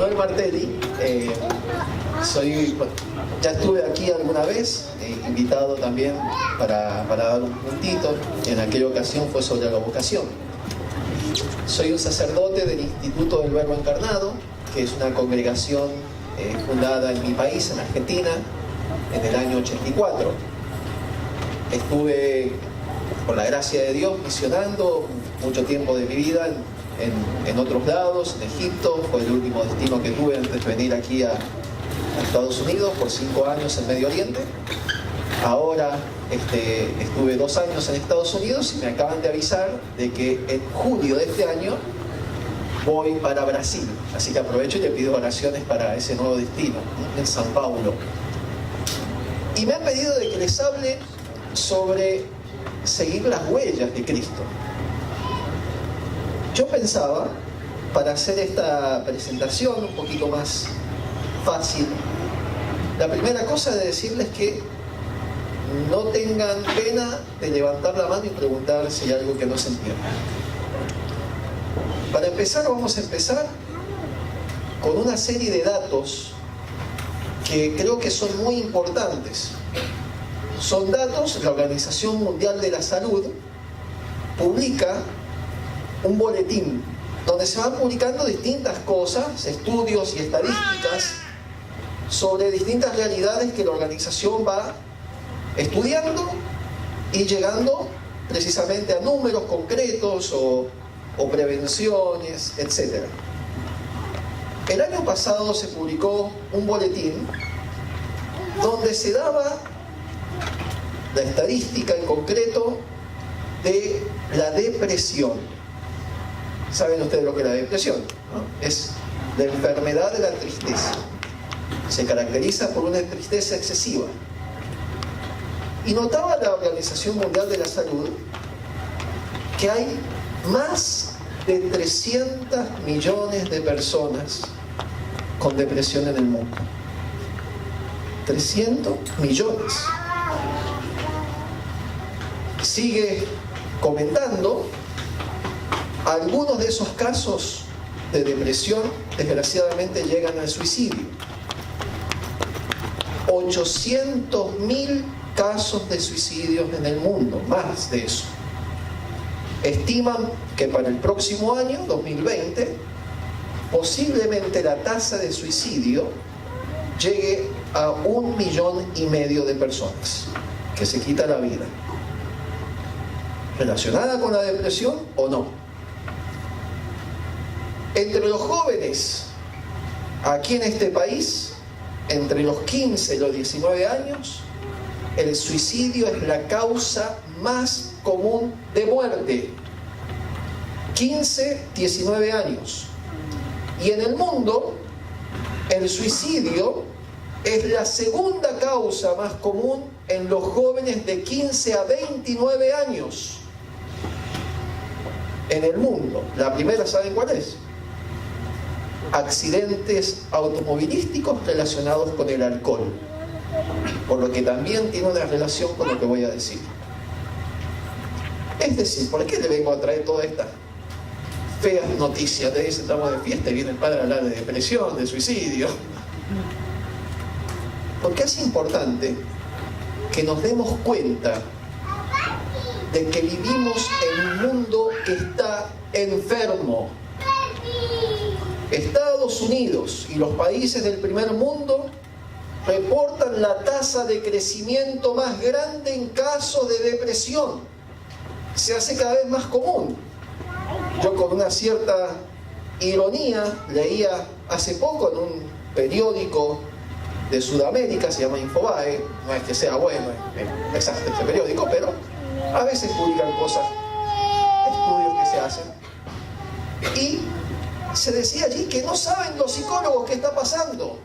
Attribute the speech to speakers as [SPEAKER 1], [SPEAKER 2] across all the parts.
[SPEAKER 1] Soy Martelli, ya estuve aquí alguna vez, invitado también para dar un puntito. En aquella ocasión fue sobre la vocación. Soy un sacerdote del Instituto del Verbo Encarnado, que es una congregación fundada en mi país, en Argentina, en el año 84. Estuve, por la gracia de Dios, misionando mucho tiempo de mi vida en otros lados, en Egipto. Fue el último destino que tuve antes de venir aquí a Estados Unidos, por 5 años en Medio Oriente. Ahora estuve 2 años en Estados Unidos y me acaban de avisar de que en julio de este año voy para Brasil. Así que aprovecho y le pido oraciones para ese nuevo destino, en San Paulo. Y me han pedido de que les hable sobre seguir las huellas de Cristo. Yo pensaba, para hacer esta presentación un poquito más fácil, la primera cosa es decirles que no tengan pena de levantar la mano y preguntar si hay algo que no se entiende. Para empezar, vamos a empezar con una serie de datos que creo que son muy importantes. Son datos, la Organización Mundial de la Salud publica un boletín donde se van publicando distintas cosas, estudios y estadísticas sobre distintas realidades que la organización va estudiando y llegando precisamente a números concretos o prevenciones, etc. El año pasado se publicó un boletín donde se daba la estadística en concreto de la depresión. Saben ustedes lo que es la depresión, ¿no? Es la enfermedad de la tristeza. Se caracteriza por una tristeza excesiva. Y notaba la Organización Mundial de la Salud que hay más de 300 millones de personas con depresión en el mundo. 300 millones. Sigue comentando, algunos de esos casos de depresión desgraciadamente llegan al suicidio. 800.000 casos de suicidios en el mundo, más de eso. Estiman que para el próximo año, 2020, posiblemente la tasa de suicidio llegue a 1,5 millones de personas que se quitan la vida. ¿Relacionada con la depresión o no? Entre los jóvenes, aquí en este país, entre los 15 y los 19 años, el suicidio es la causa más común de muerte. 15, 19 años. Y en el mundo, el suicidio es la segunda causa más común en los jóvenes de 15 a 29 años. En el mundo. La primera, ¿saben cuál es? Accidentes automovilísticos relacionados con el alcohol. Por lo que también tiene una relación con lo que voy a decir. Es decir, ¿por qué le vengo a traer toda esta feas noticias? Te dicen, estamos de fiesta y viene el padre a hablar de depresión, de suicidio. Porque es importante que nos demos cuenta de que vivimos en un mundo que está enfermo. Estados Unidos y los países del primer mundo reportan la tasa de crecimiento más grande en casos de depresión. Se hace cada vez más común. Yo, con una cierta ironía, leía hace poco en un periódico de Sudamérica, se llama Infobae, no es que sea bueno, es exacto este periódico, pero a veces publican cosas, estudios que se hacen, y se decía allí que no saben los psicólogos qué está pasando,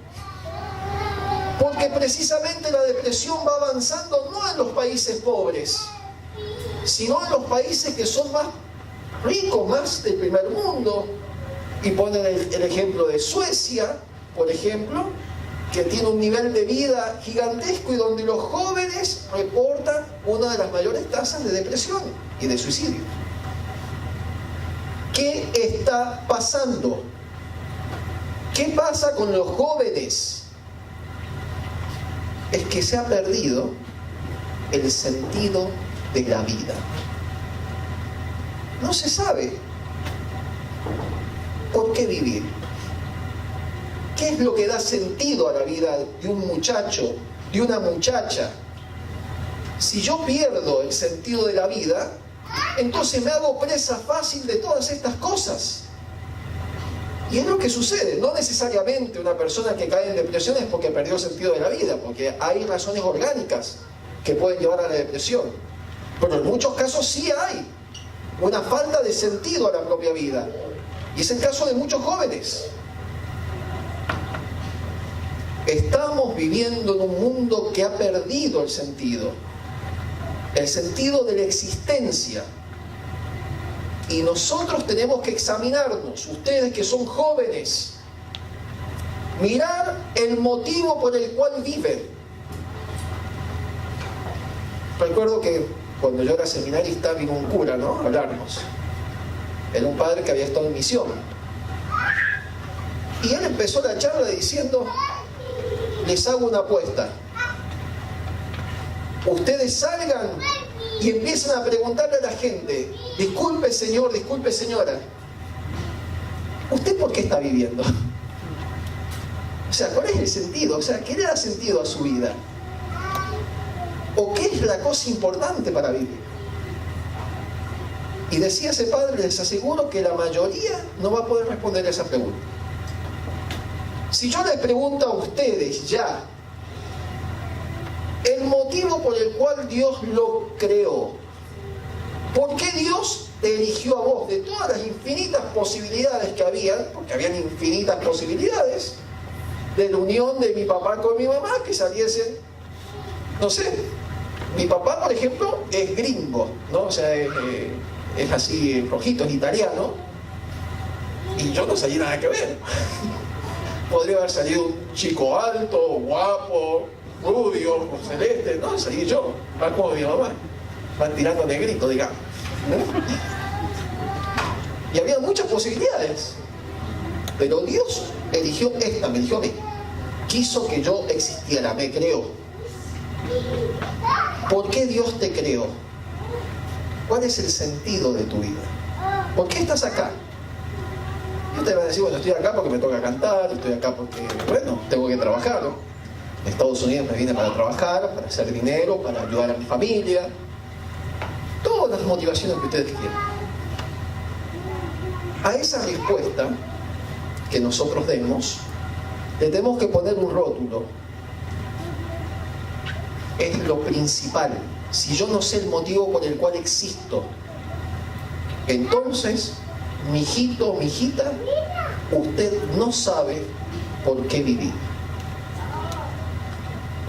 [SPEAKER 1] porque precisamente la depresión va avanzando no en los países pobres, sino en los países que son más ricos, más del primer mundo. Y ponen el ejemplo de Suecia, por ejemplo, que tiene un nivel de vida gigantesco y donde los jóvenes reportan una de las mayores tasas de depresión y de suicidio. ¿Qué está pasando? ¿Qué pasa con los jóvenes? Es que se ha perdido el sentido de la vida. No se sabe por qué vivir. ¿Qué es lo que da sentido a la vida de un muchacho, de una muchacha? Si yo pierdo el sentido de la vida, entonces me hago presa fácil de todas estas cosas. Y es lo que sucede. No necesariamente una persona que cae en depresión es porque perdió el sentido de la vida, porque hay razones orgánicas que pueden llevar a la depresión. Pero en muchos casos sí hay una falta de sentido a la propia vida. Y es el caso de muchos jóvenes. Estamos viviendo en un mundo que ha perdido el sentido de la existencia. Y nosotros tenemos que examinarnos, ustedes que son jóvenes, mirar el motivo por el cual viven. Recuerdo que cuando yo era seminarista vino un cura, ¿no?, a hablarnos. Era un padre que había estado en misión. Y él empezó la charla diciendo: les hago una apuesta. Ustedes salgan y empiezan a preguntarle a la gente: disculpe señor, disculpe señora, ¿usted por qué está viviendo? O sea, ¿cuál es el sentido? O sea, ¿qué le da sentido a su vida? ¿O qué es la cosa importante para vivir? Y decía ese padre, les aseguro que la mayoría no va a poder responder a esa pregunta. Si yo les pregunto a ustedes ya el motivo por el cual Dios lo creó, ¿por qué Dios te eligió a vos de todas las infinitas posibilidades que había? Porque habían infinitas posibilidades de la unión de mi papá con mi mamá, que saliesen, no sé, mi papá, por ejemplo, es gringo, ¿no? O sea, es así rojito, es italiano, y yo no salí nada que ver. Podría haber salido un chico alto, guapo, rubio, con celeste, no, salí yo, va como mi mamá, van tirando negrito, digamos. Y había muchas posibilidades, pero Dios eligió esta, me eligió a mí, quiso que yo existiera, me creó. ¿Por qué Dios te creó? ¿Cuál es el sentido de tu vida? ¿Por qué estás acá? Y usted va a decir: bueno, estoy acá porque me toca cantar, estoy acá porque, bueno, tengo que trabajar, ¿no? En Estados Unidos me vine para trabajar, para hacer dinero, para ayudar a mi familia. Todas las motivaciones que ustedes quieran. A esa respuesta que nosotros demos, le tenemos que poner un rótulo. Es lo principal. Si yo no sé el motivo por el cual existo, entonces, mi hijito o mi hijita, usted no sabe por qué vivir.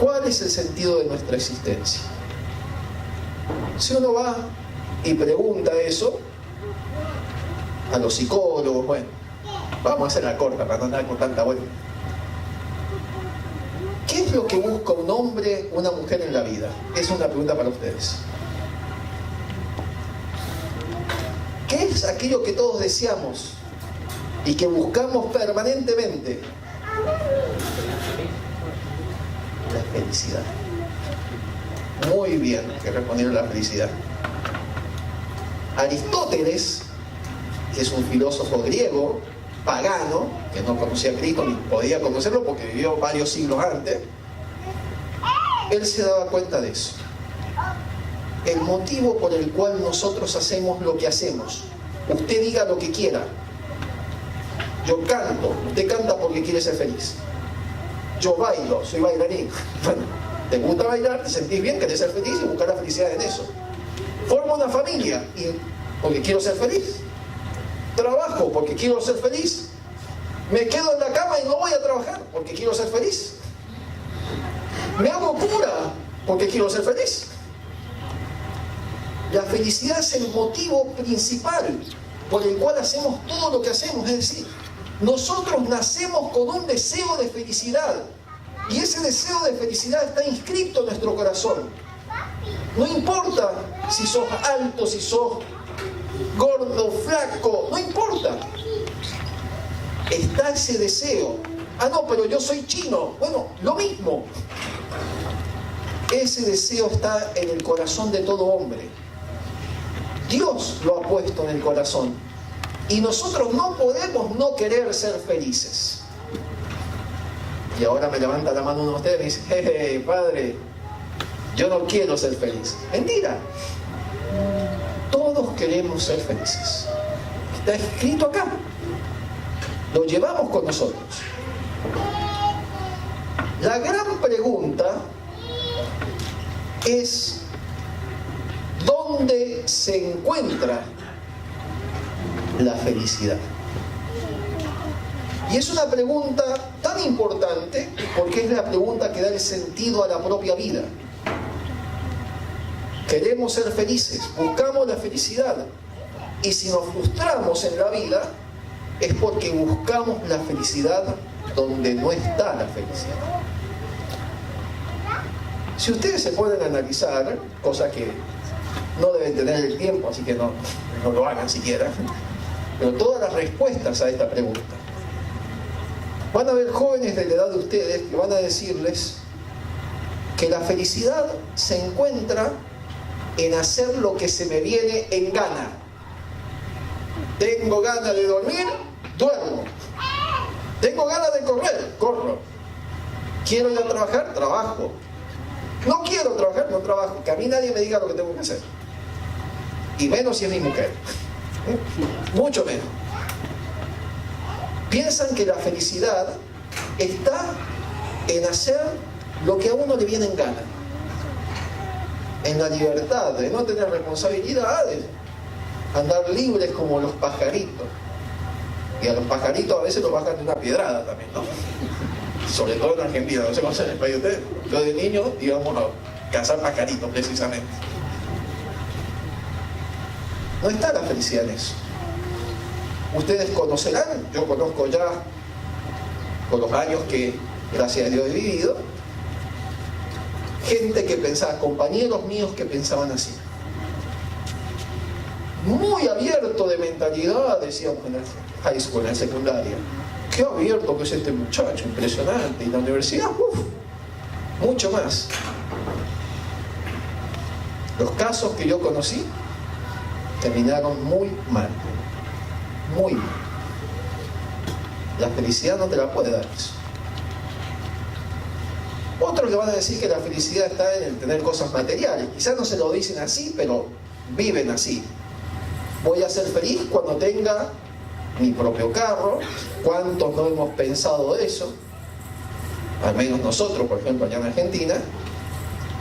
[SPEAKER 1] ¿Cuál es el sentido de nuestra existencia? Si uno va y pregunta eso a los psicólogos, bueno, vamos a hacer la corta para no andar con tanta vuelta. ¿Qué es lo que busca un hombre o una mujer en la vida? Es una pregunta para ustedes. ¿Qué es aquello que todos deseamos y que buscamos permanentemente? La felicidad. Muy bien que respondieron la felicidad. Aristóteles, que es un filósofo griego, pagano, que no conocía a Cristo ni podía conocerlo porque vivió varios siglos antes, él se daba cuenta de eso. El motivo por el cual nosotros hacemos lo que hacemos. Usted diga lo que quiera. Yo canto, usted canta porque quiere ser feliz. Yo bailo, soy bailarín. Bueno, te gusta bailar, te sentís bien, querés ser feliz y buscar la felicidad en eso. Formo una familia porque quiero ser feliz. Trabajo porque quiero ser feliz. Me quedo en la cama y no voy a trabajar porque quiero ser feliz. Me hago cura porque quiero ser feliz. La felicidad es el motivo principal por el cual hacemos todo lo que hacemos. Es decir, nosotros nacemos con un deseo de felicidad y ese deseo de felicidad está inscrito en nuestro corazón. No importa si sos alto, si sos gordo, flaco, no importa. está ese deseo. Ah, no, pero yo soy chino. Bueno, lo mismo. Ese deseo está en el corazón de todo hombre. Dios lo ha puesto en el corazón. Y nosotros no podemos no querer ser felices. Y ahora me levanta la mano uno de ustedes y me dice, jeje, padre, yo no quiero ser feliz. Mentira. Todos queremos ser felices. Está escrito acá. Lo llevamos con nosotros. La gran pregunta es, ¿dónde se encuentra la felicidad? Y es una pregunta tan importante porque es la pregunta que da el sentido a la propia vida. Queremos ser felices, buscamos la felicidad. Y si nos frustramos en la vida, es porque buscamos la felicidad donde no está la felicidad. Si ustedes se pueden analizar, cosa que no deben tener el tiempo, así que no lo hagan siquiera, pero todas las respuestas a esta pregunta. Van a haber jóvenes de la edad de ustedes que van a decirles que la felicidad se encuentra en hacer lo que se me viene en gana. Tengo ganas de dormir, duermo. Tengo ganas de correr, corro. Quiero ir a trabajar, trabajo. No quiero trabajar, no trabajo. Que a mí nadie me diga lo que tengo que hacer. Y menos si es mi mujer. Mucho menos. Piensan que la felicidad está en hacer lo que a uno le viene en gana. En la libertad de no tener responsabilidades. Andar libres como los pajaritos. Y a los pajaritos a veces los bajan de una piedrada también, ¿no? Sobre todo en Argentina, no sé cómo se en el país de ustedes. Yo de niño íbamos a cazar pajaritos precisamente. No está la felicidad en eso. Ustedes conocerán, yo conozco ya con los años que gracias a Dios he vivido, gente que pensaba, compañeros míos que pensaban así. Muy abierto de mentalidad, decíamos en el high school, en la secundaria. Qué abierto que es este muchacho, impresionante. Y la universidad, mucho más. Los casos que yo conocí terminaron muy mal. Muy mal. La felicidad no te la puede dar eso. Otros le van a decir que la felicidad está en el tener cosas materiales. Quizás no se lo dicen así, pero viven así. Voy a ser feliz cuando tenga mi propio carro. ¿Cuántos no hemos pensado eso? Al menos nosotros, por ejemplo, allá en Argentina.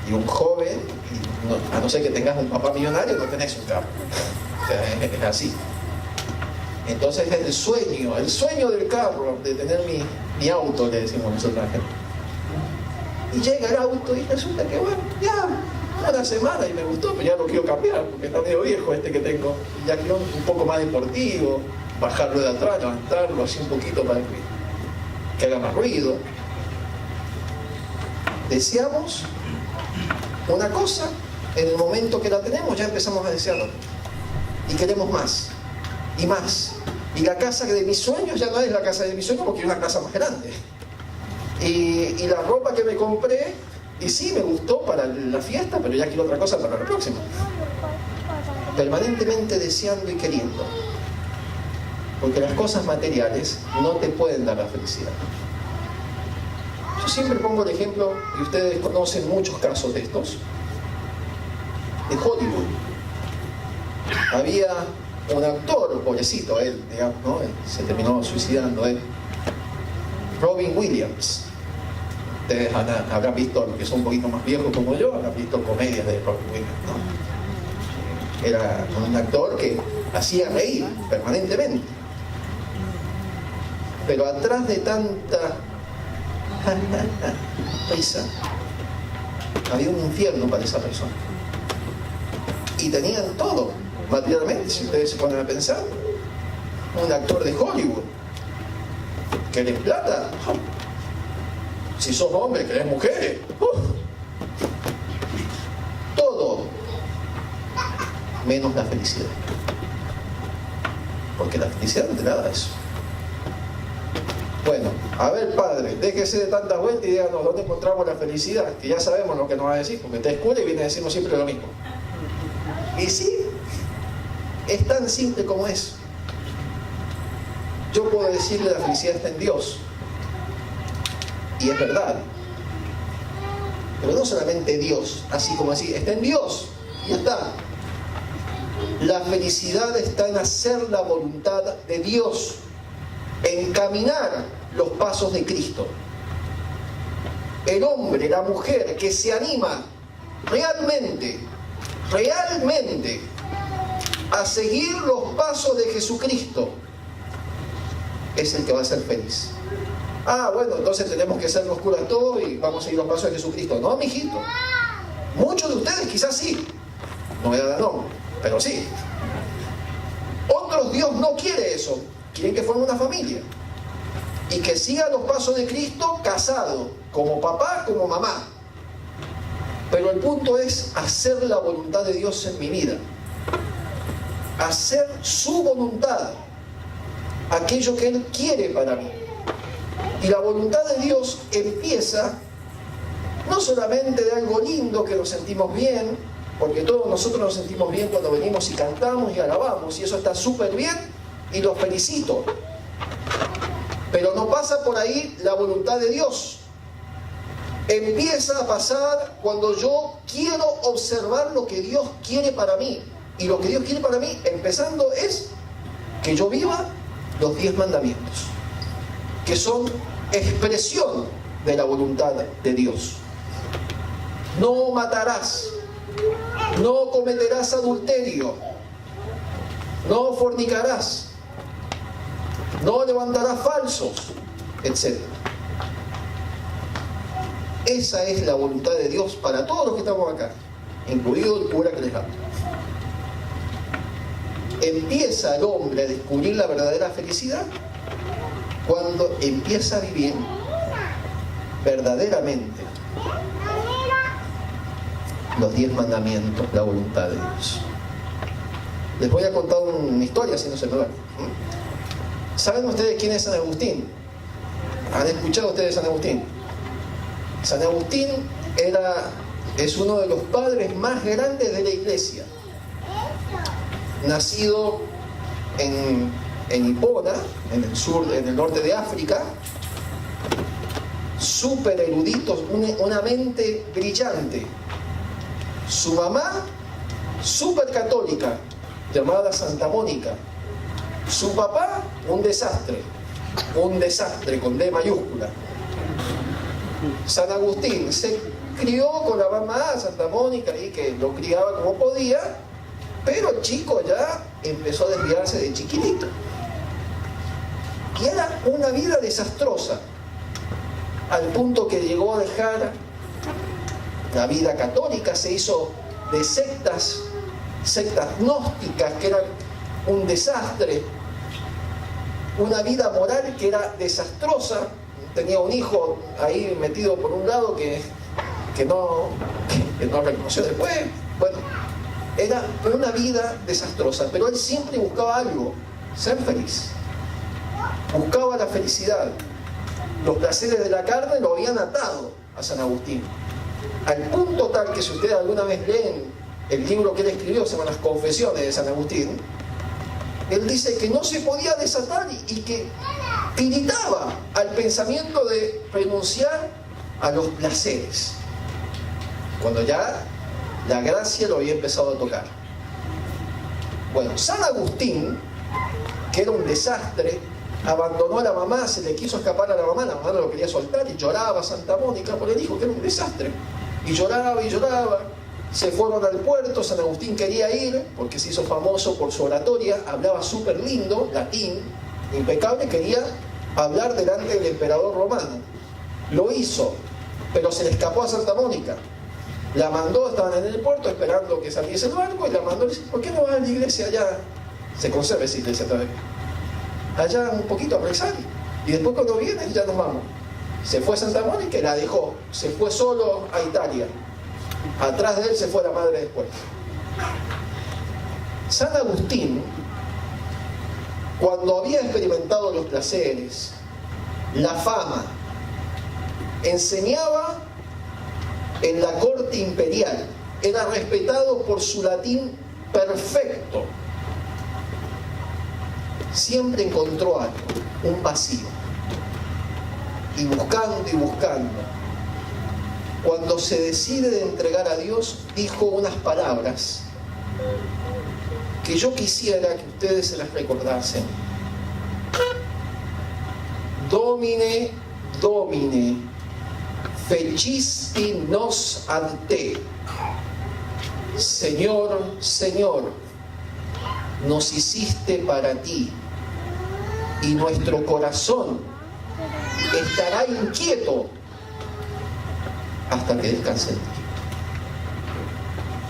[SPEAKER 1] Y un joven, a no ser que tengas un papá millonario, no tenés un carro. O sea, es así. Entonces es el sueño del carro, de tener mi auto, le decimos nosotros a la gente. Y llega el auto y resulta que, bueno, ya una semana y me gustó, pero ya lo quiero cambiar, porque está medio viejo este que tengo. Y ya quiero un poco más deportivo, bajarlo de atrás, levantarlo así un poquito para que haga más ruido. Deseamos una cosa, en el momento que la tenemos ya empezamos a desearlo. Y queremos más, y más. Y la casa de mis sueños ya no es la casa de mis sueños porque es una casa más grande. Y la ropa que me compré, y sí, me gustó para la fiesta, pero ya quiero otra cosa para la próxima. Permanentemente deseando y queriendo. Porque las cosas materiales no te pueden dar la felicidad. Yo siempre pongo el ejemplo, y ustedes conocen muchos casos de estos, de Hollywood. Había un actor, pobrecito él, digamos, ¿no? Él se terminó suicidando él. Robin Williams. Ustedes habrán visto, los que son un poquito más viejos como yo, habrán visto comedias de Robin Williams, ¿no? Era un actor que hacía reír permanentemente. Pero atrás de tanta risa, había un infierno para esa persona. Y tenían todo, materialmente, si ustedes se ponen a pensar. Un actor de Hollywood. ¿Querés plata? Si sos hombre, querés mujeres. Todo. Menos la felicidad. Porque la felicidad no te la da eso. Bueno, a ver, padre, déjese de tantas vueltas y díganos dónde encontramos la felicidad, que ya sabemos lo que nos va a decir, porque te escuela y viene a decirnos siempre lo mismo. Y sí, es tan simple como es. Yo puedo decirle la felicidad está en Dios, y es verdad. Pero no solamente Dios, así como así, está en Dios, y ya está. La felicidad está en hacer la voluntad de Dios, en caminar los pasos de Cristo. El hombre, la mujer que se anima realmente a seguir los pasos de Jesucristo, es el que va a ser feliz. Ah, bueno, entonces tenemos que ser los curas todos y vamos a seguir los pasos de Jesucristo. No, mijito. Muchos de ustedes quizás sí. No voy a dar nombre, pero sí. Otros, Dios no quiere eso. Quieren que formen una familia. Y que sigan los pasos de Cristo casado, como papá, como mamá. Pero el punto es hacer la voluntad de Dios en mi vida. Hacer su voluntad. Aquello que Él quiere para mí. Y la voluntad de Dios empieza no solamente de algo lindo que nos sentimos bien, porque todos nosotros nos sentimos bien cuando venimos y cantamos y alabamos, y eso está súper bien y los felicito. Pero no pasa por ahí la voluntad de Dios. Empieza a pasar cuando yo quiero observar lo que Dios quiere para mí. Y lo que Dios quiere para mí, empezando, es que yo viva los 10 mandamientos, que son expresión de la voluntad de Dios. No matarás, no cometerás adulterio, no fornicarás, no levantarás falsos, etc. Esa es la voluntad de Dios para todos los que estamos acá, incluido el cura que les habla. Empieza el hombre a descubrir la verdadera felicidad cuando empieza a vivir verdaderamente los 10 mandamientos, la voluntad de Dios. Les voy a contar una historia, si no se me va. ¿Saben ustedes quién es San Agustín? ¿Han escuchado ustedes de San Agustín? San Agustín es uno de los padres más grandes de la Iglesia. Nacido en Hipona, en el sur, en el norte de África, súper erudito, una mente brillante. Su mamá, súper católica, llamada Santa Mónica. Su papá, un desastre con D mayúscula. San Agustín se crió con la mamá, Santa Mónica, y que lo criaba como podía, pero el chico ya empezó a desviarse de chiquitito. Y era una vida desastrosa, al punto que llegó a dejar la vida católica, se hizo de sectas gnósticas, que eran un desastre, una vida moral que era desastrosa. Tenía un hijo ahí metido por un lado que no reconoció después. Bueno, era una vida desastrosa, pero él siempre buscaba algo, ser feliz. Buscaba la felicidad. Los placeres de la carne lo habían atado a San Agustín. Al punto tal que si ustedes alguna vez leen el libro que él escribió, se llaman Las Confesiones de San Agustín, él dice que no se podía desatar y que tiritaba al pensamiento de renunciar a los placeres, cuando ya la gracia lo había empezado a tocar. Bueno, San Agustín, que era un desastre, abandonó a la mamá, se le quiso escapar a la mamá no lo quería soltar y lloraba a Santa Mónica por el hijo, que era un desastre. Y lloraba, se fueron al puerto, San Agustín quería ir, porque se hizo famoso por su oratoria, hablaba súper lindo, latín, impecable, quería hablar delante del emperador romano. Lo hizo, pero se le escapó a Santa Mónica. La mandó, estaban en el puerto esperando que saliese el barco, y la mandó, y le dice, ¿por qué no vas a la iglesia allá? Se conserva esa iglesia todavía. Allá un poquito a rezar, y después cuando vienes ya nos vamos. Se fue a Santa Mónica y la dejó, se fue solo a Italia. Atrás de él se fue la madre después. San Agustín, cuando había experimentado los placeres, la fama. Enseñaba en la corte imperial. Era respetado por su latín perfecto. Siempre encontró algo, un vacío. Y buscando, cuando se decide de entregar a Dios, dijo unas palabras que yo quisiera que ustedes se las recordasen. Domine, Domine, fecisti nos ad te. Señor, Señor, nos hiciste para ti, y nuestro corazón estará inquieto hasta que descanse en ti.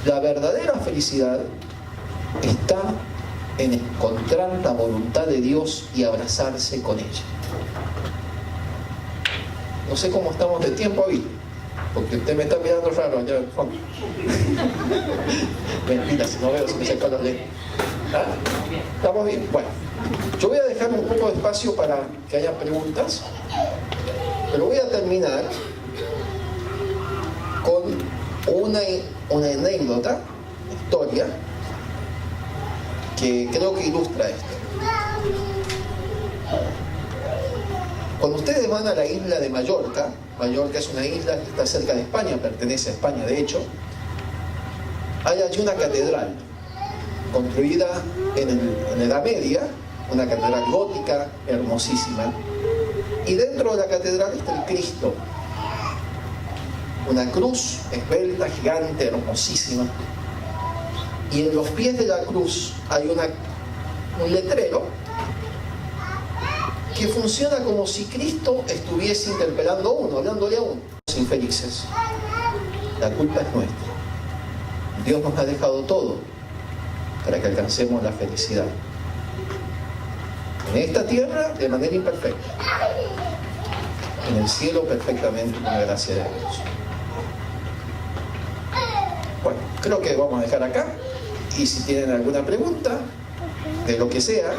[SPEAKER 1] La verdadera felicidad está en encontrar la voluntad de Dios y abrazarse con ella. No sé cómo estamos de tiempo hoy, porque usted me está mirando raro allá en el fondo. Mentira, si no veo, se me sacan los lentes. ¿Ah? ¿Estamos bien? Bueno, yo voy a dejar un poco de espacio para que haya preguntas, pero voy a terminar con una anécdota, historia, que creo que ilustra esto. Cuando ustedes van a la isla de Mallorca, Mallorca es una isla que está cerca de España, pertenece a España de hecho, hay allí una catedral construida en la Edad Media, una catedral gótica hermosísima, y dentro de la catedral está el Cristo, una cruz esbelta, gigante, hermosísima, y en los pies de la cruz hay un letrero que funciona como si Cristo estuviese interpelando a uno, hablándole a uno. Los infelices, la culpa es nuestra. Dios nos ha dejado todo para que alcancemos la felicidad. En esta tierra de manera imperfecta, en el cielo perfectamente con la gracia de Dios. Bueno, creo que vamos a dejar acá, y si tienen alguna pregunta de lo que sea,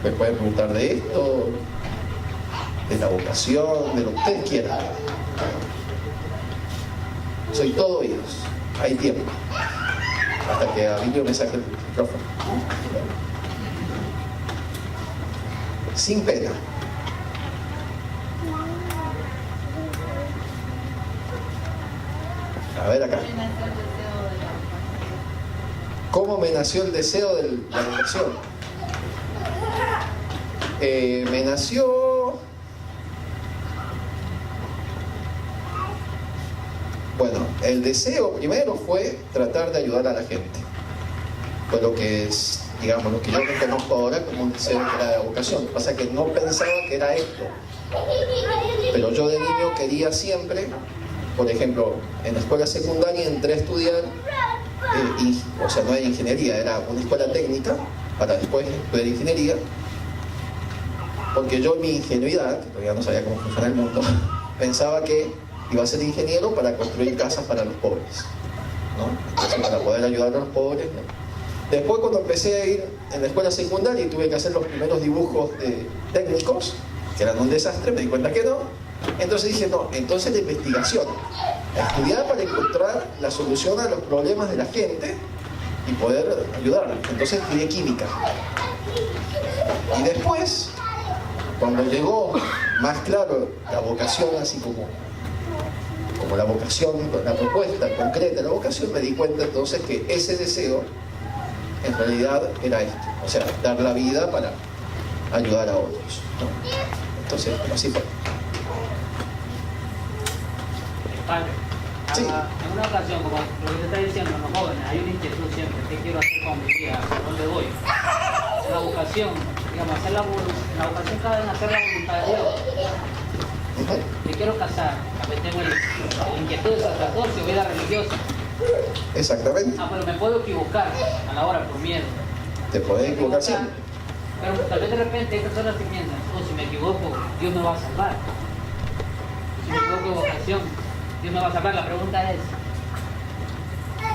[SPEAKER 1] me pueden preguntar de esto, de la vocación, de lo que ustedes quieran. Soy todo oídos, hay tiempo, hasta que Abilio me saque el micrófono. Sin pena. A ver acá. ¿Cómo me nació el deseo de la vocación? Me nació... Bueno, el deseo primero fue tratar de ayudar a la gente. Fue lo que es, digamos, lo que yo reconozco ahora como un deseo de la vocación. Lo que pasa es que no pensaba que era esto. Pero yo de niño quería siempre, por ejemplo, en la escuela secundaria entré a estudiar, o sea, no era ingeniería, era una escuela técnica, para después estudiar ingeniería, porque yo en mi ingenuidad, que todavía no sabía cómo funciona el mundo, pensaba que iba a ser ingeniero para construir casas para los pobres, ¿no? Entonces, para poder ayudar a los pobres, ¿no? Después, cuando empecé a ir en la escuela secundaria y tuve que hacer los primeros dibujos técnicos, que eran un desastre, me di cuenta que no. Entonces dije, no, entonces la investigación, estudiar para encontrar la solución a los problemas de la gente y poder ayudarla. Entonces estudié química. Y después, cuando llegó más claro la vocación, así como la vocación, la propuesta concreta de la vocación, me di cuenta entonces que ese deseo en realidad era esto, o sea, dar la vida para ayudar a otros, ¿no? Entonces, así fue.
[SPEAKER 2] Padre,
[SPEAKER 1] sí.
[SPEAKER 2] En una ocasión, como lo que te está diciendo, los jóvenes, hay una inquietud siempre, ¿qué quiero hacer con mi vida? ¿A dónde voy? La vocación, digamos, la vocación cabe en hacer la voluntad de Dios. Me quiero casar, a veces tengo inquietud de sacerdocio, vida religiosa.
[SPEAKER 1] Exactamente.
[SPEAKER 2] Pero me puedo equivocar a la hora por miedo.
[SPEAKER 1] Te puedes equivocar siempre.
[SPEAKER 2] Pero tal vez de repente hay personas que piensan, si me equivoco, Dios me va a salvar. Si me equivoco de vocación, Dios me va a salvar. La pregunta es,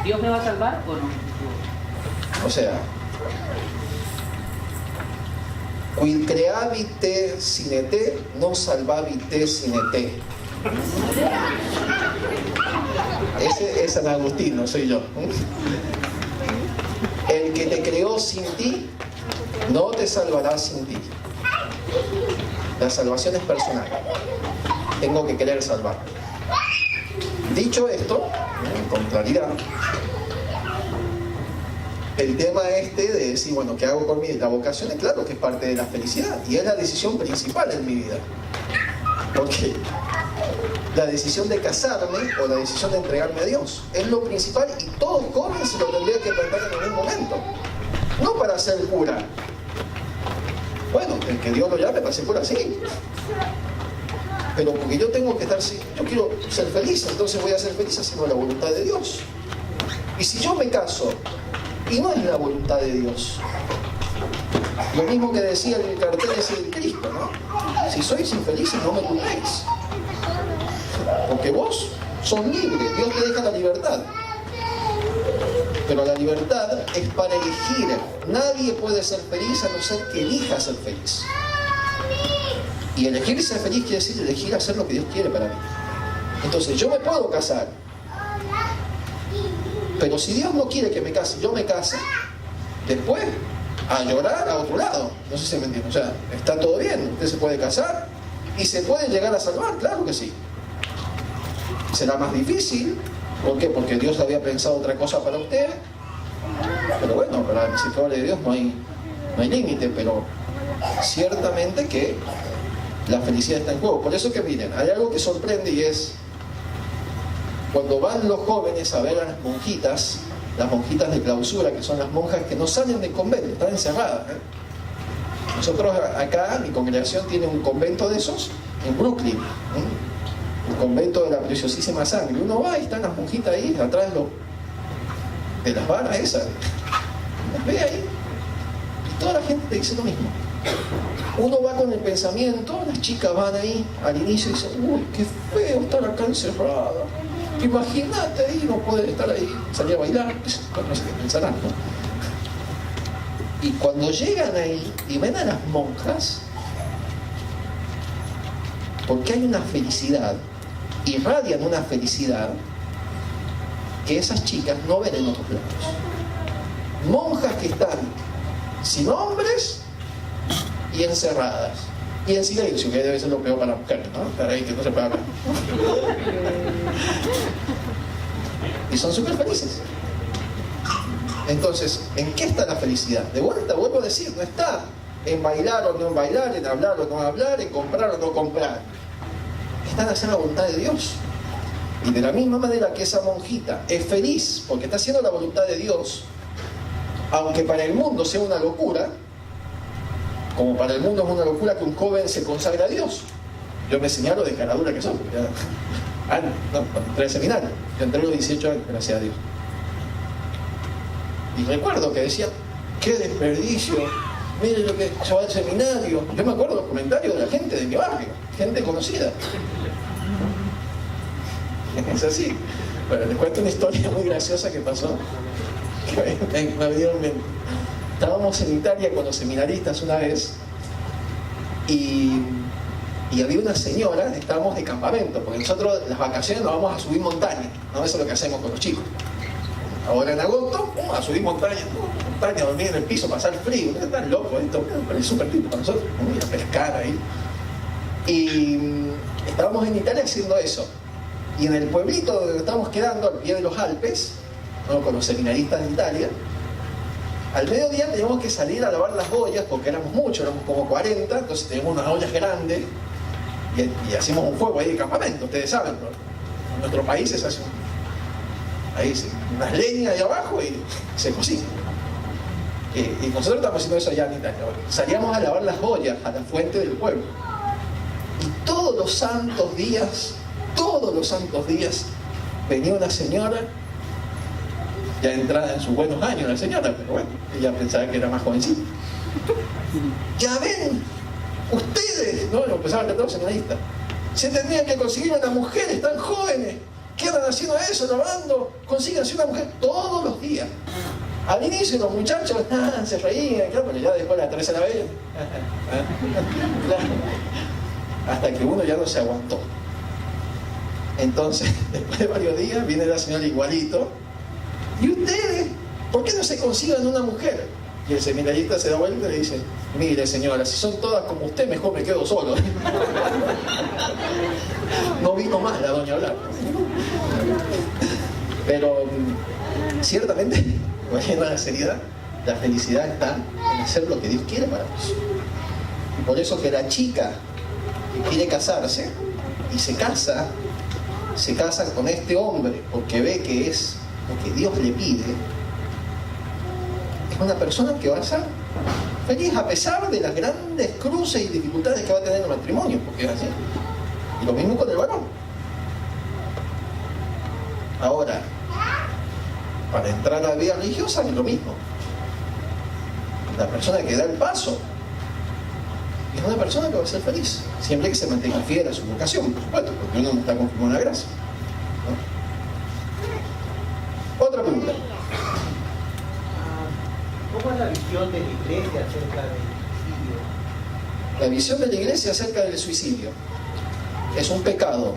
[SPEAKER 2] ¿Dios me va a salvar o no?
[SPEAKER 1] O sea, Quid creavit te sine te, non salvavit te sine te. Ese es San Agustín, no soy yo. El que te creó sin ti, no te salvará sin ti. La salvación es personal. Tengo que querer salvar. Dicho esto, con claridad, el tema de decir, bueno, ¿qué hago con mi vida? La vocación es claro que es parte de la felicidad y es la decisión principal en mi vida. Porque la decisión de casarme o la decisión de entregarme a Dios es lo principal y todo joven se lo tendría que plantar en algún momento. No para ser cura. Bueno, el que Dios lo llame para ser cura, sí. Pero porque yo tengo que estar, yo quiero ser feliz, entonces voy a ser feliz haciendo la voluntad de Dios. Y si yo me caso y no es la voluntad de Dios, lo mismo que decía el cartel ese del Cristo, ¿no? Si sois infelices, no me culpéis. Porque vos sos libres, Dios te deja la libertad. Pero la libertad es para elegir. Nadie puede ser feliz a no ser que elija ser feliz. Y elegir ser feliz quiere decir elegir hacer lo que Dios quiere para mí. Entonces yo me puedo casar, pero si Dios no quiere que me case, yo me case, después a llorar a otro lado. No sé si me entienden. O sea, está todo bien, usted se puede casar y se puede llegar a salvar, claro que sí. Será más difícil. ¿Por qué? Porque Dios había pensado otra cosa para usted. Pero bueno, para la misericordia de Dios no hay límite, pero ciertamente que la felicidad está en juego. Por eso que miren, hay algo que sorprende y es cuando van los jóvenes a ver a las monjitas de clausura, que son las monjas que no salen del convento, están encerradas. Nosotros acá, mi congregación tiene un convento de esos en Brooklyn, el convento de la Preciosísima Sangre. Uno va y están las monjitas ahí, atrás de las varas esas. Las ve ahí. Y toda la gente te dice lo mismo. Uno va con el pensamiento, las chicas van ahí al inicio y dicen, uy, qué feo estar acá encerrada. Imagínate ahí, no poder estar ahí, salir a bailar, no sé qué pensarán, ¿no? Y cuando llegan ahí y ven a las monjas, porque hay una felicidad, irradian una felicidad que esas chicas no ven en otros lados. Monjas que están sin hombres y encerradas y en silencio, que debe ser lo peor para la mujer, ¿no? Estar ahí que no se puede hablar. Y son súper felices. Entonces, ¿en qué está la felicidad? De vuelta, vuelvo a decir, no está en bailar o no en bailar, en hablar o no hablar, en comprar o no comprar. Está en hacer la voluntad de Dios. Y de la misma manera que esa monjita es feliz porque está haciendo la voluntad de Dios, aunque para el mundo sea una locura, como para el mundo es una locura que un joven se consagre a Dios. Yo me señalo de cara dura que soy. Cuando entré al seminario, yo entré a los 18 años, gracias a Dios. Y recuerdo que decía, qué desperdicio, mire lo que se va al seminario. Yo me acuerdo los comentarios de la gente de mi barrio, gente conocida. Es así. Bueno, les cuento una historia muy graciosa que pasó. Estábamos en Italia con los seminaristas una vez y había una señora, estábamos de campamento, porque nosotros las vacaciones nos vamos a subir montaña, ¿no? Eso es lo que hacemos con los chicos. Ahora en agosto, a subir montaña, a dormir en el piso, pasar frío. ¿No están locos esto? Pero es súper lindo para nosotros, a pescar ahí. Y estábamos en Italia haciendo eso. Y en el pueblito donde estábamos quedando, al pie de los Alpes, ¿no? Con los seminaristas de Italia, al mediodía teníamos que salir a lavar las ollas, porque éramos muchos, éramos como 40, entonces teníamos unas ollas grandes y hacíamos un fuego ahí de campamento, ustedes saben, ¿no? En nuestro país se hace ahí unas leñas ahí abajo y se cocina. Y nosotros estamos haciendo eso allá en Italia. Salíamos a lavar las ollas a la fuente del pueblo. Y todos los santos días, venía una señora, ya entrada en sus buenos años la señora, pero bueno, ella pensaba que era más jovencita. Ya ven, ustedes, ¿no? Lo empezaban a cantar los seminaristas. Se tendrían que conseguir una mujer, están jóvenes. ¿Qué andan haciendo eso, lavando? Consíganse una mujer todos los días. Al inicio los muchachos se reían, claro, pero ya después la tercera vez, claro, hasta que uno ya no se aguantó. Entonces, después de varios días, viene la señora igualito. ¿Y ustedes? ¿Por qué no se consiguen una mujer? Y el seminarista se da vuelta y le dice: mire señora, si son todas como usted, mejor me quedo solo. No vino más la doña hablar. Pero ciertamente, volviendo a la seriedad, la felicidad está en hacer lo que Dios quiere para vos. Y por eso que la chica que quiere casarse y se casa con este hombre porque ve que es lo que Dios le pide, es una persona que va a ser feliz a pesar de las grandes cruces y dificultades que va a tener el matrimonio, porque es así. Y lo mismo con el varón. Ahora, para entrar a la vida religiosa es lo mismo. La persona que da el paso es una persona que va a ser feliz, siempre que se mantenga fiel a su vocación, por supuesto, porque uno no está conforme a la gracia, ¿no? Otra pregunta.
[SPEAKER 3] ¿Cómo es la visión de la iglesia acerca del suicidio?
[SPEAKER 1] La visión de la iglesia acerca del suicidio es un pecado.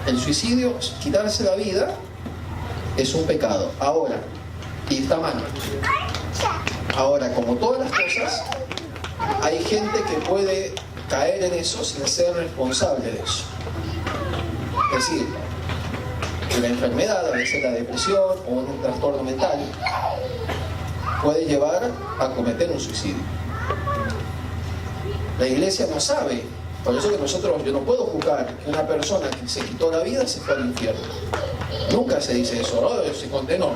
[SPEAKER 1] El suicidio, quitarse la vida, es un pecado. Ahora, y está mal. Ahora, como todas las cosas, hay gente que puede caer en eso sin ser responsable de eso. Es decir, que la enfermedad, a veces la depresión o un trastorno mental, puede llevar a cometer un suicidio. La iglesia no sabe, por eso que yo no puedo juzgar que una persona que se quitó la vida se fue al infierno. Nunca se dice eso, ¿no? Se condenó.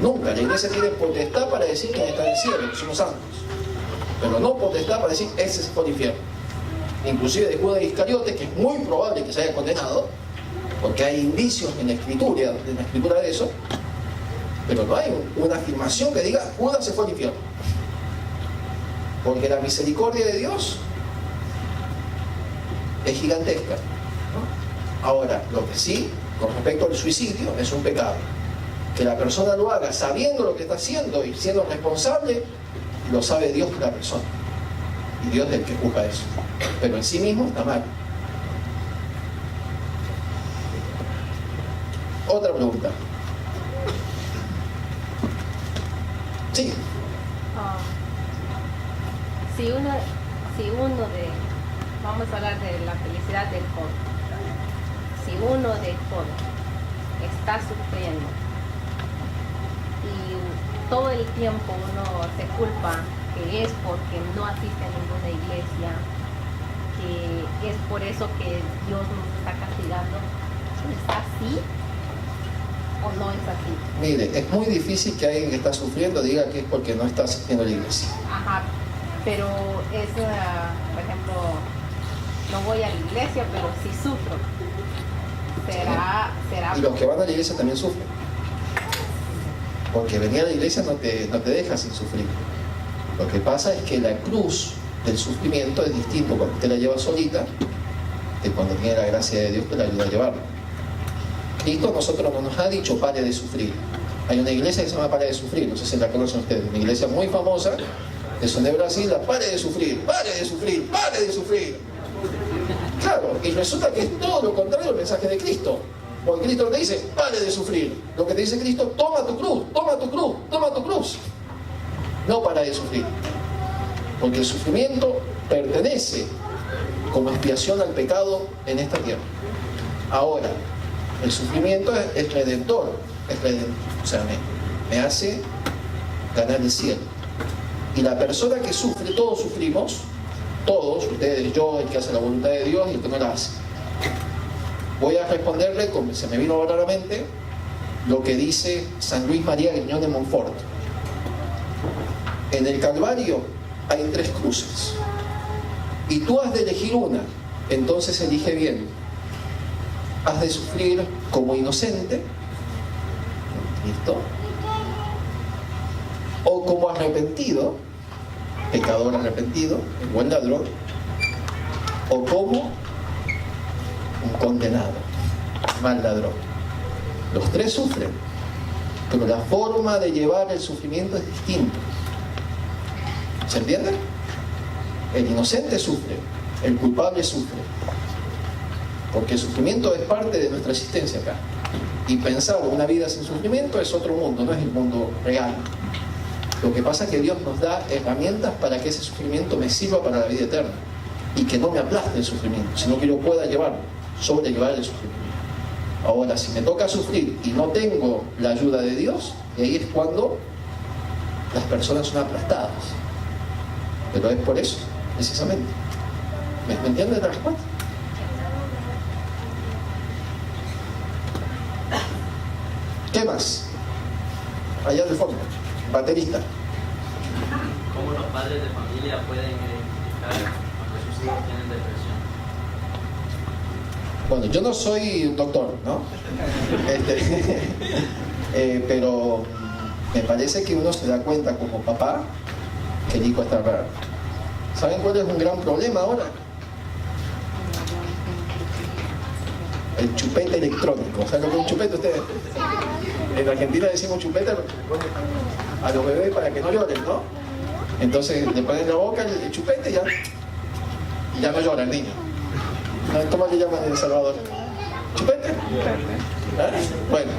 [SPEAKER 1] Nunca. La iglesia tiene potestad para decir quién está en el cielo, que somos santos. Pero no potestad para decir ese se fue al infierno. Inclusive de Judas Iscariote, que es muy probable que se haya condenado, porque hay indicios en la escritura de eso, pero no hay una afirmación que diga Judas se fue al infierno. Porque la misericordia de Dios es gigantesca, ¿no? Ahora, lo que sí, con respecto al suicidio, es un pecado. Que la persona lo haga sabiendo lo que está haciendo y siendo responsable, lo sabe Dios de la persona. Y Dios es el que juzga eso. Pero en sí mismo está mal. Otra pregunta. Sí.
[SPEAKER 4] Si uno vamos a hablar de la felicidad del joven, si uno del joven está sufriendo y todo el tiempo uno se culpa que es porque no asiste a ninguna iglesia, que es por eso que Dios nos está castigando, ¿es así o no es así?
[SPEAKER 1] Mire, es muy difícil que alguien que está sufriendo diga que es porque no está asistiendo a la iglesia.
[SPEAKER 4] Ajá, pero es, por ejemplo, no voy a la iglesia, pero sí sufro. ¿Será?
[SPEAKER 1] Y los que van a la iglesia también sufren. Porque venir a la iglesia no te deja sin sufrir. Lo que pasa es que la cruz del sufrimiento es distinto cuando usted la lleva solita de cuando tiene la gracia de Dios que la ayuda a llevarla. Cristo a nosotros no nos ha dicho pare de sufrir. Hay una iglesia que se llama Pare de Sufrir, no sé si la conocen ustedes, una iglesia muy famosa, que son de Brasil, la Pare de Sufrir, Pare de Sufrir, Pare de Sufrir. Claro, y resulta que es todo lo contrario al mensaje de Cristo. Porque Cristo no te dice, pare de sufrir. Lo que te dice Cristo, toma tu cruz, toma tu cruz, toma tu cruz. No para de sufrir. Porque el sufrimiento pertenece como expiación al pecado en esta tierra. Ahora, el sufrimiento es redentor, o sea, me hace ganar el cielo. Y la persona que sufre, todos sufrimos, todos, ustedes, yo, el que hace la voluntad de Dios y el que no la hace. Voy a responderle, como se me vino ahora a la mente, lo que dice San Luis María Griñón de Montfort. En el Calvario hay 3 cruces. Y tú has de elegir una, entonces elige bien. Has de sufrir como inocente, ¿listo? O como arrepentido, pecador arrepentido, el buen ladrón, o como un condenado, mal ladrón. Los 3 sufren, pero la forma de llevar el sufrimiento es distinta. ¿Se entiende? El inocente sufre, el culpable sufre, porque el sufrimiento es parte de nuestra existencia acá. Y pensar una vida sin sufrimiento es otro mundo, no es el mundo real. Lo que pasa es que Dios nos da herramientas para que ese sufrimiento me sirva para la vida eterna y que no me aplaste el sufrimiento, sino que yo pueda llevarlo, sobrellevar el sufrimiento. Ahora, si me toca sufrir y no tengo la ayuda de Dios, y ahí es cuando las personas son aplastadas. Pero es por eso, precisamente. ¿Me entiendes la respuesta? ¿Qué más? Allá del fondo, baterista.
[SPEAKER 5] ¿Cómo los padres de familia pueden identificar cuando sus hijos tienen depresión?
[SPEAKER 1] Bueno, yo no soy un doctor, ¿no? Pero me parece que uno se da cuenta como papá que el hijo está raro. ¿Saben cuál es un gran problema ahora? El chupete electrónico. ¿Saben lo que es un chupete ustedes? En Argentina decimos chupete a los bebés para que no lloren, ¿no? Entonces le ponen en la boca el chupete y ya no llora el niño. ¿Cómo le llaman en El Salvador? ¿Chupete? ¿Ah? Bueno,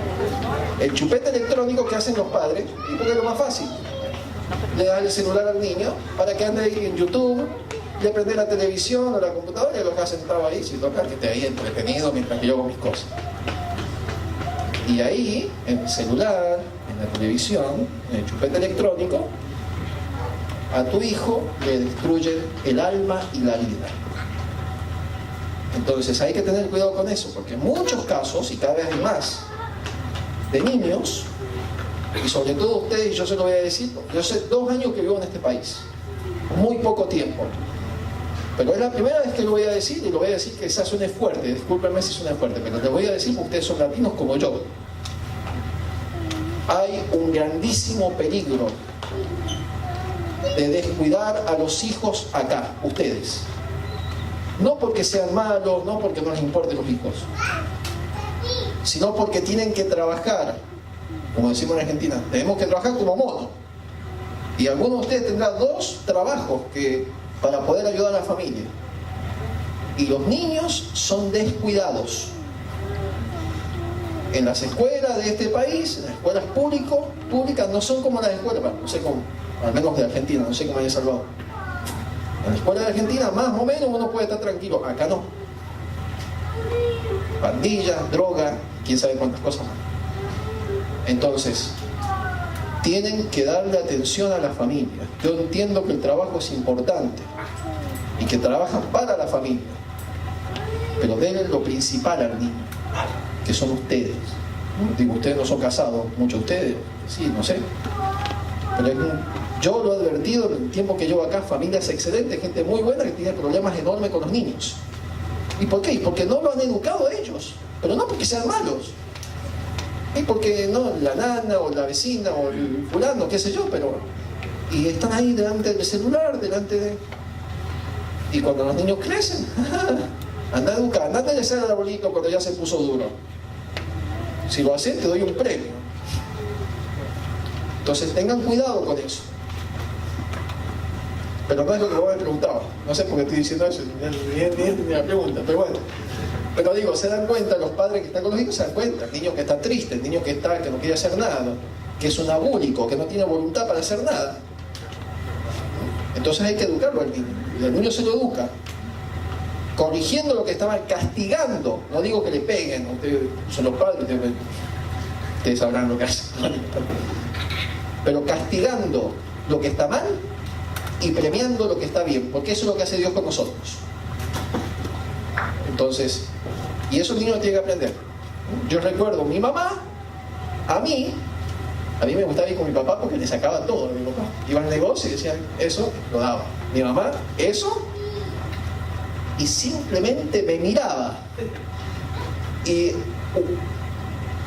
[SPEAKER 1] el chupete electrónico que hacen los padres, y porque es lo más fácil, le dan el celular al niño para que ande ahí en YouTube, le prende la televisión o la computadora y lo que ha sentado ahí sin tocar, que esté ahí entretenido mientras que yo hago mis cosas. Y ahí, en el celular, en la televisión, en el chupete electrónico, a tu hijo le destruyen el alma y la vida. Entonces hay que tener cuidado con eso, porque en muchos casos, y cada vez hay más, de niños, y sobre todo ustedes, yo se lo voy a decir, yo hace 2 años que vivo en este país, muy poco tiempo, pero es la primera vez que lo voy a decir, y lo voy a decir que quizás suene fuerte, discúlpenme si suena fuerte, pero les voy a decir porque ustedes son latinos como yo. Hay un grandísimo peligro de descuidar a los hijos acá, ustedes. No porque sean malos, no porque no les importen los hijos, sino porque tienen que trabajar, como decimos en Argentina, tenemos que trabajar como monos. Y algunos de ustedes tendrán 2 trabajos para poder ayudar a la familia. Y los niños son descuidados. En las escuelas de este país, en las escuelas públicas, no son como las escuelas, bueno, no sé cómo, al menos de Argentina, no sé cómo hay en Salvador. En la escuela de Argentina, más o menos, uno puede estar tranquilo. Acá no. Pandillas, droga, quién sabe cuántas cosas más. Entonces, tienen que darle atención a la familia. Yo entiendo que el trabajo es importante y que trabajan para la familia, pero denle lo principal al niño, que son ustedes. Digo, ustedes no son casados, muchos de ustedes, sí, no sé. Pero yo lo he advertido en el tiempo que llevo acá, familias excelentes, gente muy buena que tiene problemas enormes con los niños. ¿Y por qué? Porque no lo han educado a ellos, pero no porque sean malos. Y porque no, la nana o la vecina o el fulano, qué sé yo, pero... Y están ahí delante del celular, Y cuando los niños crecen, anda a educar, anda a decir al arbolito cuando ya se puso duro. Si lo haces, te doy un premio. Entonces tengan cuidado con eso. Pero no es lo que vos me preguntabas. No sé por qué estoy diciendo eso, ni la pregunta, pero bueno. Pero digo, se dan cuenta, los padres que están con los hijos se dan cuenta. El niño que está triste, el niño que no quiere hacer nada, que es un abúlico, que no tiene voluntad para hacer nada. Entonces hay que educarlo al niño. Y el niño se lo educa, corrigiendo lo que está mal, castigando. No digo que le peguen, ustedes son los padres, ustedes sabrán lo que hacen. Pero castigando lo que está mal y premiando lo que está bien, porque eso es lo que hace Dios con nosotros. Entonces, y eso el niño tiene que aprender. Yo recuerdo, mi mamá, a mí me gustaba ir con mi papá porque le sacaba todo a mi papá. Iba al negocio y decían, eso lo daba. Mi mamá, eso, y simplemente me miraba. Y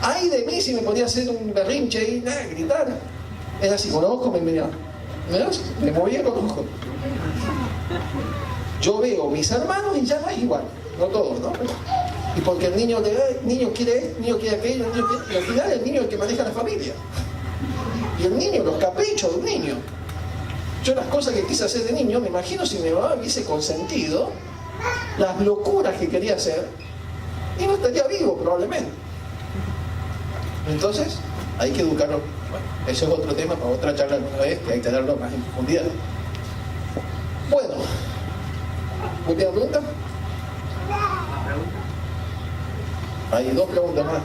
[SPEAKER 1] ay de mí si me ponía a hacer un berrinche y gritar. Era así, con los ojos me miraba. Me movía con los ojos. Yo veo mis hermanos y ya no es igual. No todos, ¿no? Y porque el niño quiere esto, el niño quiere aquello, y al final el niño es el que maneja la familia. Y el niño, los caprichos de un niño. Yo las cosas que quise hacer de niño, me imagino si mi mamá hubiese consentido las locuras que quería hacer, y no estaría vivo probablemente. Entonces, hay que educarlo. Bueno, eso es otro tema para otra charla alguna vez, que hay que darlo más en profundidad. Bueno, última pregunta. Hay 2 preguntas más.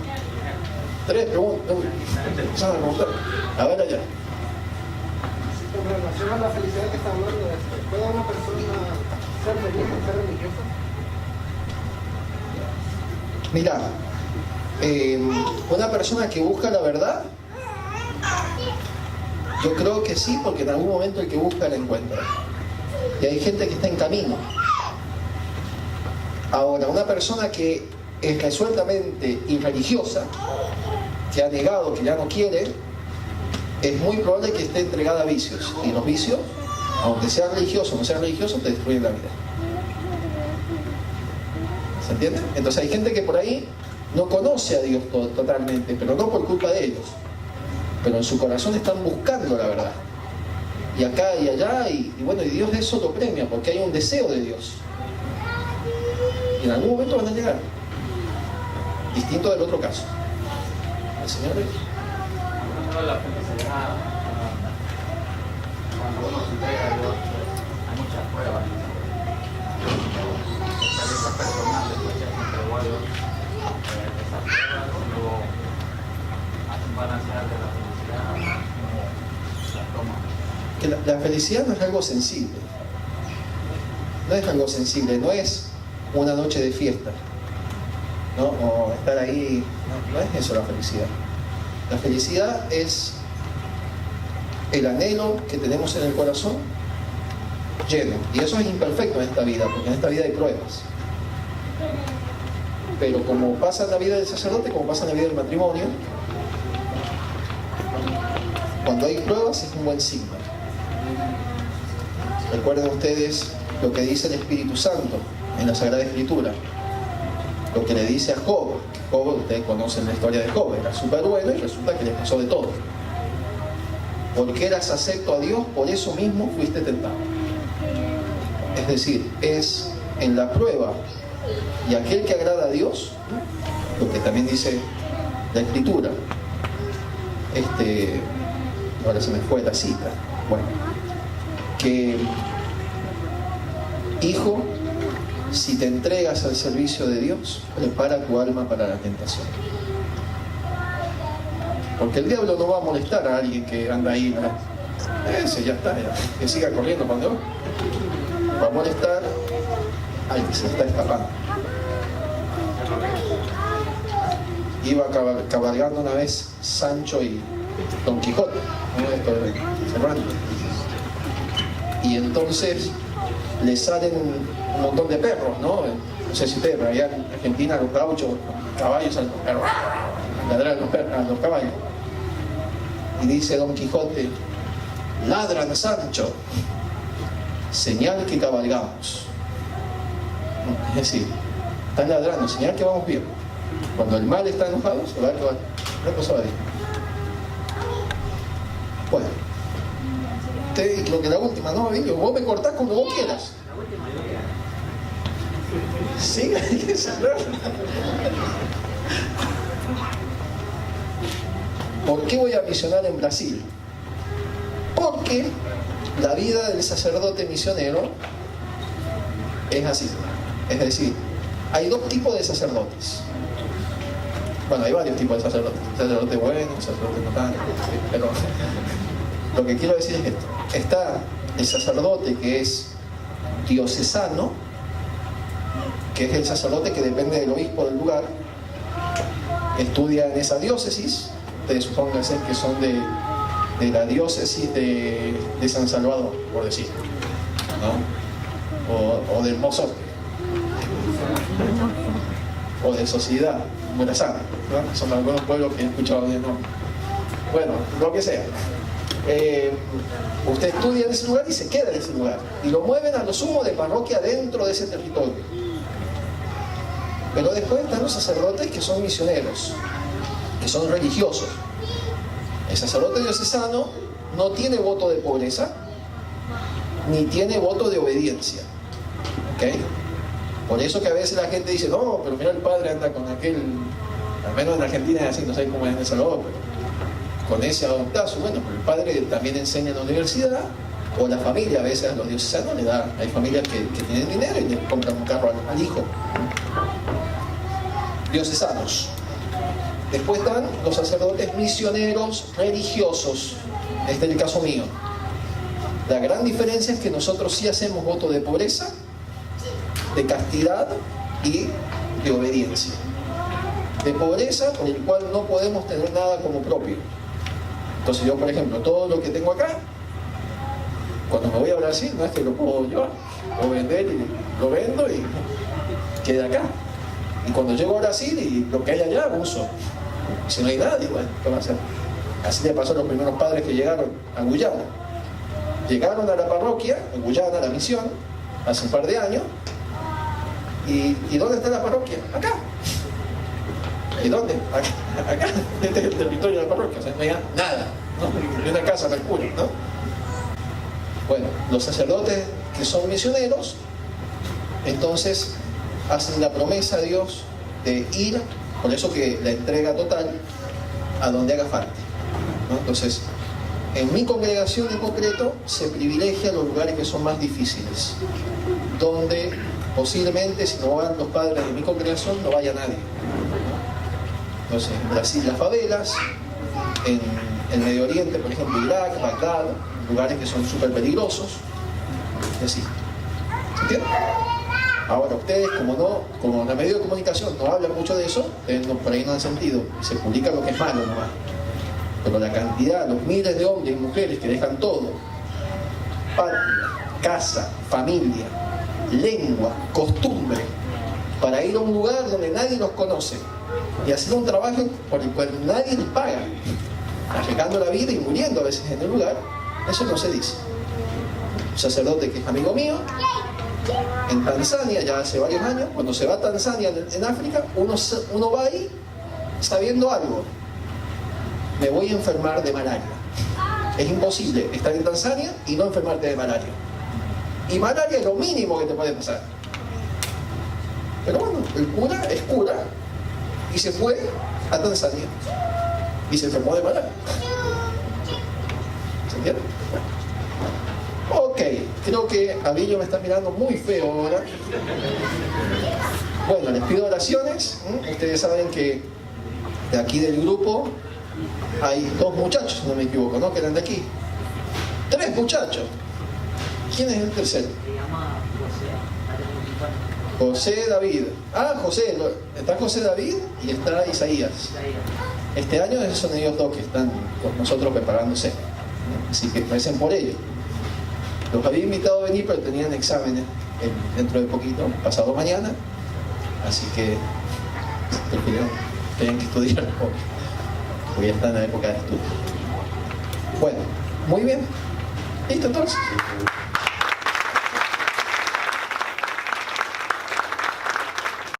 [SPEAKER 1] 3 preguntas. Empezaron a preguntar. A ver allá.
[SPEAKER 6] En relación a la felicidad que está hablando, ¿puede una persona ser feliz o ser religiosa?
[SPEAKER 1] Mira, una persona que busca la verdad, yo creo que sí, porque en algún momento el que busca la encuentra. Y hay gente que está en camino. Ahora, una persona que es resueltamente irreligiosa, que ha negado, que ya no quiere, es muy probable que esté entregada a vicios. Y los vicios, aunque sea religioso o no sea religioso, te destruyen la vida. ¿Se entiende? Entonces hay gente que por ahí no conoce a Dios totalmente, pero no por culpa de ellos. Pero en su corazón están buscando la verdad. Y acá y allá, y bueno, y Dios de eso lo premia, porque hay un deseo de Dios. Y en algún momento van a llegar. Distinto del otro caso. ¿El Señor Reyes?
[SPEAKER 5] La felicidad, cuando uno se entrega a Dios, hay muchas pruebas. Experiencias personales, después que se entregó a Dios, esas pruebas luego hacen balancear de la felicidad, la toma.
[SPEAKER 1] Que la felicidad no es algo sensible. No es algo sensible, no es una noche de fiesta, ¿no? O estar ahí, no es eso la felicidad. La felicidad es el anhelo que tenemos en el corazón lleno. Y eso es imperfecto en esta vida, porque en esta vida hay pruebas. Pero como pasa en la vida del sacerdote, como pasa en la vida del matrimonio, cuando hay pruebas es un buen signo. Recuerden ustedes lo que dice el Espíritu Santo en la Sagrada Escritura. Lo que le dice a Job. Job, ustedes conocen la historia de Job, era súper bueno y resulta que le pasó de todo. Porque eras acepto a Dios, por eso mismo fuiste tentado. Es decir, es en la prueba y aquel que agrada a Dios, lo que también dice la Escritura. Ahora se me fue la cita. Bueno, que hijo, si te entregas al servicio de Dios, prepara tu alma para la tentación. Porque el diablo no va a molestar a alguien que anda ahí, ¿no? Ese ya está, que siga corriendo cuando va a molestar al que se está escapando. Iba cabalgando una vez Sancho y Don Quijote, ¿no? Esto de Cervantes. Y entonces le salen un montón de perros, ¿no? No sé si perros, allá en Argentina los gauchos, los caballos salen los perros, ladran a los caballos. Y dice Don Quijote: ladran, Sancho, señal que cabalgamos. Es decir, están ladrando, señal que vamos bien. Cuando el mal está enojado, se va a acabar. Una cosa va bien. Bueno, creo que la última, ¿no? Vos me cortás como vos quieras. Sí, hay que cerrar. ¿Por qué voy a misionar en Brasil? Porque la vida del sacerdote misionero es así. Es decir, hay 2 tipos de sacerdotes. Bueno, hay varios tipos de sacerdotes. Sacerdote bueno, sacerdote no tan. Pero lo que quiero decir es esto. Está el sacerdote que es diocesano, que es el sacerdote que depende del obispo del lugar, estudia en esa diócesis. Ustedes supónganse que son de la diócesis de San Salvador, por decir, ¿no? O del Mozote, o de Sociedad, Buenos Aires, ¿no? Son algunos pueblos que he escuchado de nombre. Bueno, lo que sea. Usted estudia en ese lugar y se queda en ese lugar. Y lo mueven a lo sumo de parroquia dentro de ese territorio. Pero después están los sacerdotes que son misioneros, que son religiosos. El sacerdote diocesano no tiene voto de pobreza, ni tiene voto de obediencia. ¿Ok? Por eso que a veces la gente dice, no, pero mira, el padre anda con aquel, al menos en Argentina es así, no sé cómo es en El Salvador, pero con ese adoptazo. Bueno, pero el padre también enseña en la universidad, o la familia, a veces a los diocesanos le da, hay familias que tienen dinero y le compran un carro al hijo. Diocesanos. Después están los sacerdotes misioneros religiosos. Este es el caso mío. La gran diferencia es que nosotros sí hacemos voto de pobreza, de castidad y de obediencia. De pobreza, por el cual no podemos tener nada como propio. Entonces yo, por ejemplo, todo lo que tengo acá, cuando me voy a Brasil, no es que lo puedo llevar, o vender y lo vendo y queda acá. Y cuando llego a Brasil y lo que hay allá, uso. Y si no hay nadie, bueno, ¿qué va a hacer? Así le pasó a los primeros padres que llegaron a Guyana. Llegaron a la parroquia, en Guyana, a la misión, hace un par de años. ¿Y dónde está la parroquia? Acá. ¿Y dónde? Acá. Este es el territorio de la parroquia, o sea, no hay nada, ¿no? Hay una casa para el cura, ¿no? Bueno, los sacerdotes que son misioneros, entonces hacen la promesa a Dios de ir, por eso que la entrega total a donde haga falta, ¿no? Entonces, en mi congregación en concreto se privilegia los lugares que son más difíciles, donde posiblemente si no van los padres de mi congregación no vaya nadie. Entonces, en Brasil las favelas, en el Medio Oriente, por ejemplo, Irak, Bagdad, lugares que son súper peligrosos, y así. ¿Se entiende? Ahora, ustedes, como la medio de comunicación no hablan mucho de eso, ustedes por ahí no han sentido, se publica lo que es malo nomás. Pero la cantidad, los miles de hombres y mujeres que dejan todo, patria, casa, familia, lengua, costumbre, para ir a un lugar donde nadie los conoce y hacer un trabajo por el cual nadie les paga, arriesgando la vida y muriendo a veces en el lugar, eso no se dice. Un sacerdote que es amigo mío, en Tanzania, ya hace varios años, cuando se va a Tanzania en África, uno va ahí sabiendo algo: me voy a enfermar de malaria. Es imposible estar en Tanzania y no enfermarte de malaria. Y malaria es lo mínimo que te puede pasar. Pero bueno, el cura es cura y se fue a Tanzania y se enfermó de malaria. ¿Se entiende? Ok, creo que Avillo me está mirando muy feo ahora. Bueno, les pido oraciones. Ustedes saben que de aquí del grupo hay 2 muchachos, si no me equivoco, ¿no? Que eran de aquí. 3 muchachos. ¿Quién es el tercero?
[SPEAKER 2] Se llama José,
[SPEAKER 1] José David. Ah, José. Está José David y está Isaías. Este año son ellos 2 que están con nosotros preparándose. Así que recen por ellos. Los había invitado a venir, pero tenían exámenes dentro de poquito, pasado mañana. Así que tenían que estudiar porque ya están en la época de estudio. Bueno, muy bien. ¿Listo entonces?